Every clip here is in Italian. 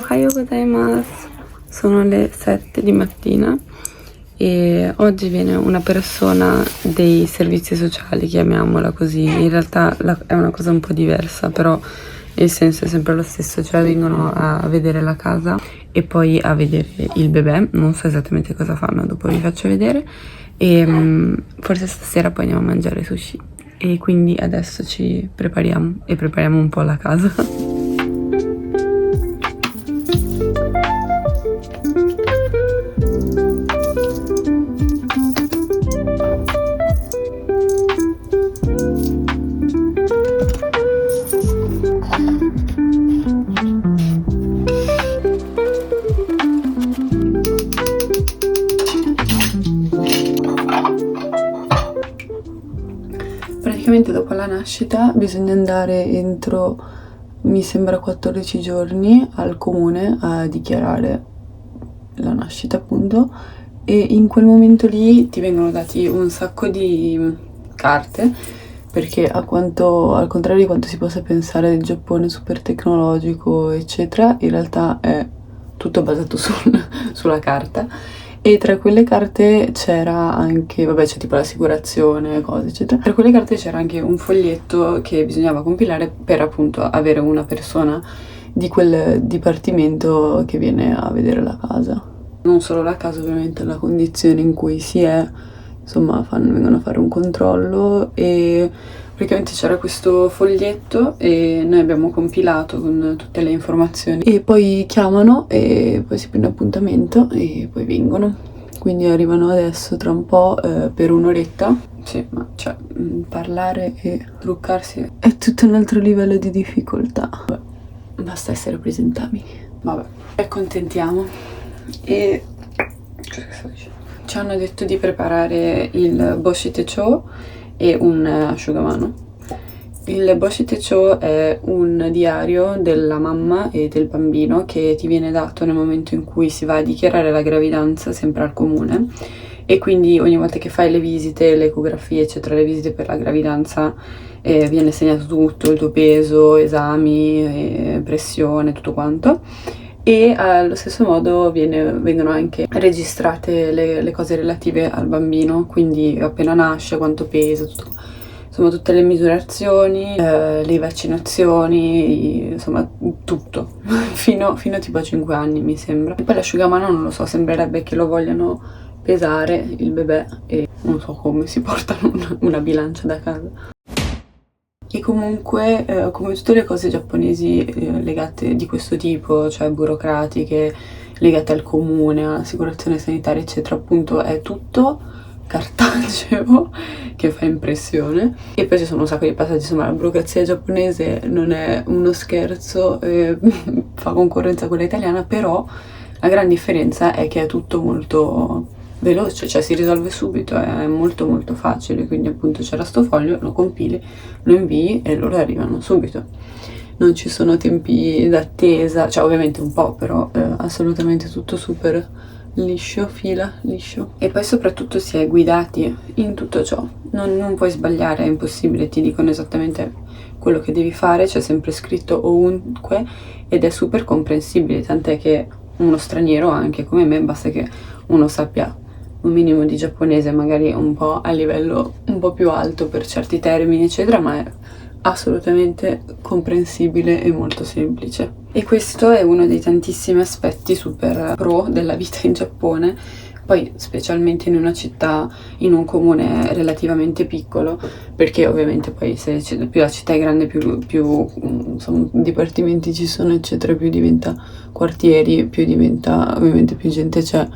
Ohayo gozaimasu. Sono le 7 di mattina e oggi viene una persona dei servizi sociali, chiamiamola così. In realtà è una cosa un po' diversa, però il senso è sempre lo stesso, cioè vengono a vedere la casa e poi a vedere il bebè. Non so esattamente cosa fanno, dopo vi faccio vedere. E forse stasera poi andiamo a mangiare sushi, e quindi adesso ci prepariamo e prepariamo un po' la casa. Praticamente dopo la nascita bisogna andare entro, mi sembra, 14 giorni al comune a dichiarare la nascita, appunto, e in quel momento lì ti vengono dati un sacco di carte, perché al contrario di quanto si possa pensare del Giappone super tecnologico eccetera, in realtà è tutto basato sulla carta. E tra quelle carte c'era anche, vabbè, c'è tipo l'assicurazione, cose eccetera. Tra quelle carte c'era anche un foglietto che bisognava compilare per appunto avere una persona di quel dipartimento che viene a vedere la casa. Non solo la casa, ovviamente la condizione in cui si è, insomma vengono a fare un controllo, e praticamente c'era questo foglietto e noi abbiamo compilato con tutte le informazioni e poi chiamano e poi si prende appuntamento e poi vengono. Quindi arrivano adesso tra un po' per un'oretta. Sì, ma cioè parlare e truccarsi è tutto un altro livello di difficoltà. Vabbè, basta essere presentabili. Vabbè, accontentiamo. E ci hanno detto di preparare il Boshi Techo e un asciugamano. Il Boshi Techo è un diario della mamma e del bambino che ti viene dato nel momento in cui si va a dichiarare la gravidanza, sempre al comune, e quindi ogni volta che fai le visite, le ecografie eccetera, le visite per la gravidanza, viene segnato tutto, il tuo peso, esami, pressione, tutto quanto. E allo stesso modo vengono anche registrate le cose relative al bambino, quindi appena nasce, quanto pesa, tutto, insomma tutte le misurazioni, le vaccinazioni, insomma tutto, fino tipo a 5 anni mi sembra. E poi l'asciugamano non lo so, sembrerebbe che lo vogliano pesare il bebè e non so come si portano una bilancia da casa. E comunque, come tutte le cose giapponesi legate di questo tipo, cioè burocratiche, legate al comune, all'assicurazione sanitaria, eccetera, appunto è tutto cartaceo che fa impressione. E poi ci sono un sacco di passaggi, insomma la burocrazia giapponese non è uno scherzo, fa concorrenza a quella italiana, però la gran differenza è che è tutto molto veloce, cioè si risolve subito, è molto molto facile. Quindi appunto c'era sto foglio, lo compili, lo invii e loro arrivano subito, non ci sono tempi d'attesa, cioè ovviamente un po', però assolutamente tutto super liscio, fila liscio. E poi soprattutto si è guidati in tutto ciò, non puoi sbagliare, è impossibile, ti dicono esattamente quello che devi fare, c'è sempre scritto ovunque ed è super comprensibile, tant'è che uno straniero anche come me, basta che uno sappia un minimo di giapponese, magari un po' a livello un po' più alto per certi termini eccetera, ma è assolutamente comprensibile e molto semplice. E questo è uno dei tantissimi aspetti super pro della vita in Giappone, poi specialmente in una città, in un comune relativamente piccolo, perché ovviamente poi se più la città è grande più insomma, dipartimenti ci sono eccetera, più diventa quartieri, più diventa, ovviamente più gente c'è,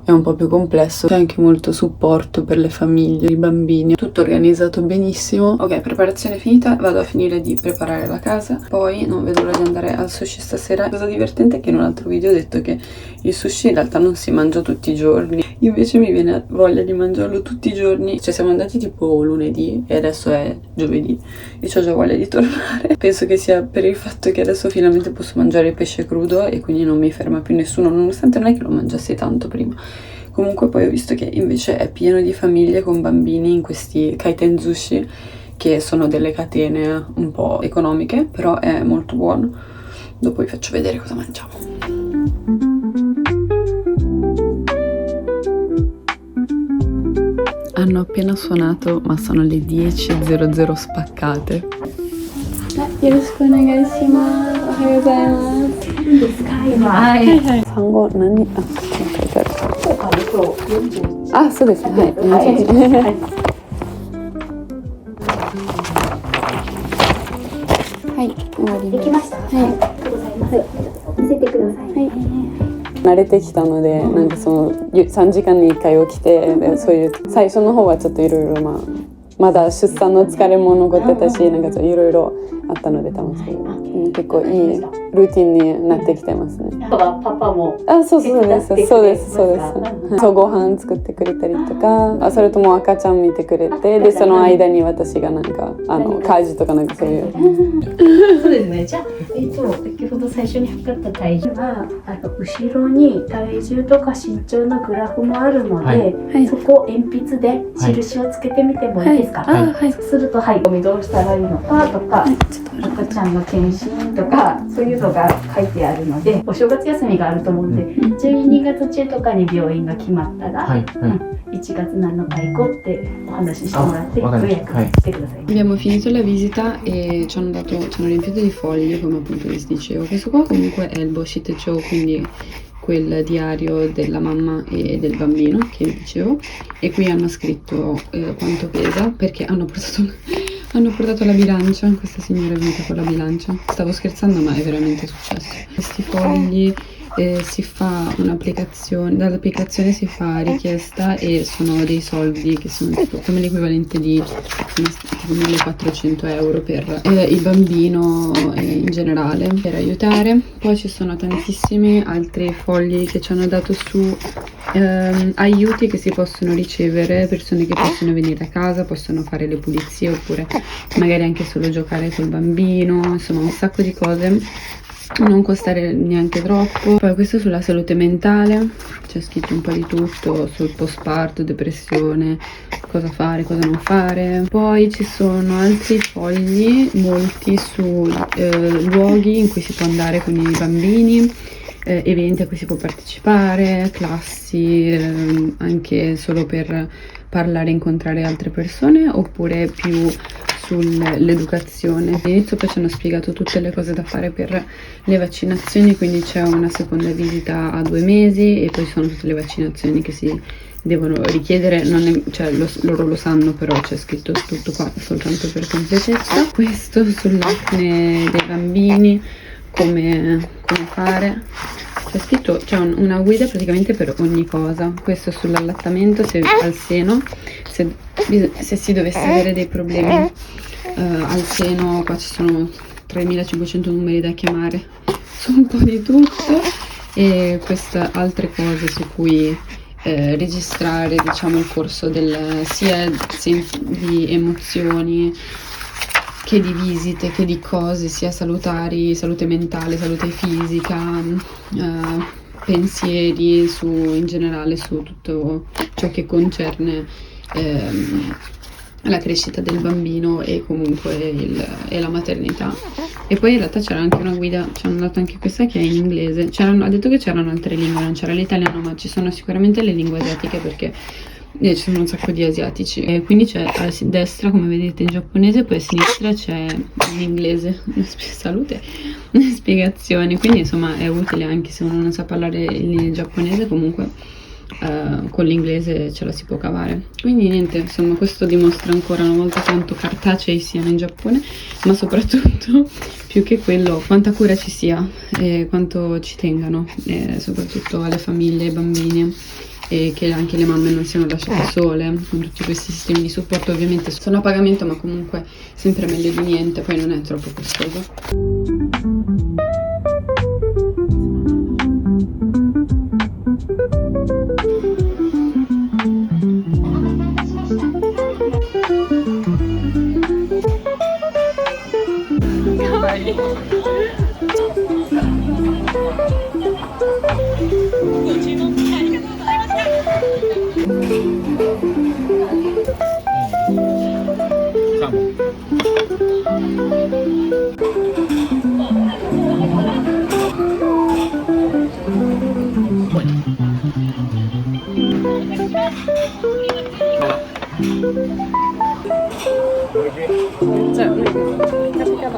è un po' più complesso, c'è anche molto supporto per le famiglie, i bambini, tutto organizzato benissimo. Ok, preparazione finita, vado a finire di preparare la casa, poi non vedo l'ora di andare al sushi stasera. La cosa divertente è che in un altro video ho detto che il sushi in realtà non si mangia tutti i giorni, invece mi viene voglia di mangiarlo tutti i giorni, cioè siamo andati tipo lunedì e adesso è giovedì e ho già voglia di tornare. Penso che sia per il fatto che adesso finalmente posso mangiare il pesce crudo e quindi non mi ferma più nessuno, nonostante non è che lo mangiassi tanto prima. Comunque poi ho visto che invece è pieno di famiglie con bambini in questi kaiten sushi, che sono delle catene un po' economiche, però è molto buono. Dopo vi faccio vedere cosa mangiamo. Hanno appena suonato, ma sono le 10:00 spaccate. よろしくお願いします。おはようございます。いいですか、今。はい。産後何、あ、書いてある。あ、そうですね。はい。はい。終わり。できました。はい。ありがとうございます。見せてください。はい。慣れてきたので、なんかその3時間に1回起きて、でそういう最初の方はちょっといろいろまだ出産の疲れも残ってたし、なんかいろいろあったので楽しい。結構いいルーティンになってきてますね。パパもそうです。そう、ご飯作ってくれたりとか、それとも赤ちゃん見てくれて、でその間に私がなんか家事とかなんかそういう。そうですね。じゃあ先ほど最初に測った体重は後ろに体重とか身長のグラフもあるので、そこを鉛筆で印をつけてみてもいいですか？そうするとどうしたらいいのかとか、赤ちゃんの検診とかそういうのが書いてあるので、お正月休みがあると思うんで、12月中とかに病院が決まったら、1月7日行こうってお話ししてもらって予約してください。Abbiamo finito la visita e ci hanno riempito di foglie, come appunto vi dicevo. Questo qua comunque è il Boshitecho, quindi quel diario della mamma e del bambino che vi dicevo, e qui hanno scritto quanto pesa, perché hanno portato la bilancia. Questa signora è venuta con la bilancia. Stavo scherzando, ma è veramente successo. Questi fogli si fa un'applicazione, dall'applicazione si fa richiesta e sono dei soldi che sono tipo come l'equivalente di tipo 1400 euro per il bambino in generale, per aiutare. Poi ci sono tantissimi altri fogli che ci hanno dato su aiuti che si possono ricevere, persone che possono venire a casa, possono fare le pulizie oppure magari anche solo giocare col bambino, insomma un sacco di cose, non costare neanche troppo. Poi questo sulla salute mentale, c'è scritto un po' di tutto sul postparto, depressione, cosa fare, cosa non fare. Poi ci sono altri fogli, molti su luoghi in cui si può andare con i bambini, eventi a cui si può partecipare, classi, anche solo per parlare e incontrare altre persone, oppure più sull'educazione. All'inizio poi ci hanno spiegato tutte le cose da fare per le vaccinazioni, quindi c'è una seconda visita a 2 mesi e poi sono tutte le vaccinazioni che si devono richiedere, loro lo sanno, però c'è scritto tutto qua soltanto per completezza. Questo sull'acne dei bambini, come fare, c'è scritto, c'è una guida praticamente per ogni cosa. Questo sull'allattamento, se al seno, se si dovesse avere dei problemi al seno, qua ci sono 3500 numeri da chiamare su un po' di tutto, e queste altre cose su cui registrare, diciamo, il corso sia di emozioni che di visite, che di cose sia salutari, salute mentale, salute fisica, pensieri in generale su tutto ciò che concerne la crescita del bambino e comunque la maternità. E poi in realtà c'era anche una guida, ci hanno dato anche questa che è in inglese. Ha detto che c'erano altre lingue, non c'era l'italiano, ma ci sono sicuramente le lingue asiatiche, perché ci sono un sacco di asiatici. E quindi c'è a destra, come vedete, in giapponese, poi a sinistra c'è in inglese, salute, spiegazioni. Quindi insomma è utile anche se uno non sa parlare il giapponese, comunque con l'inglese ce la si può cavare. Quindi niente, insomma, questo dimostra ancora una volta quanto cartacei siano in Giappone, ma soprattutto, più che quello, quanta cura ci sia e quanto ci tengano, soprattutto alle famiglie, ai bambini, e che anche le mamme non siano lasciate sole, con tutti questi sistemi di supporto. Ovviamente sono a pagamento, ma comunque sempre meglio di niente, poi non è troppo costoso. めっちゃ、なんか、ピカピカだ。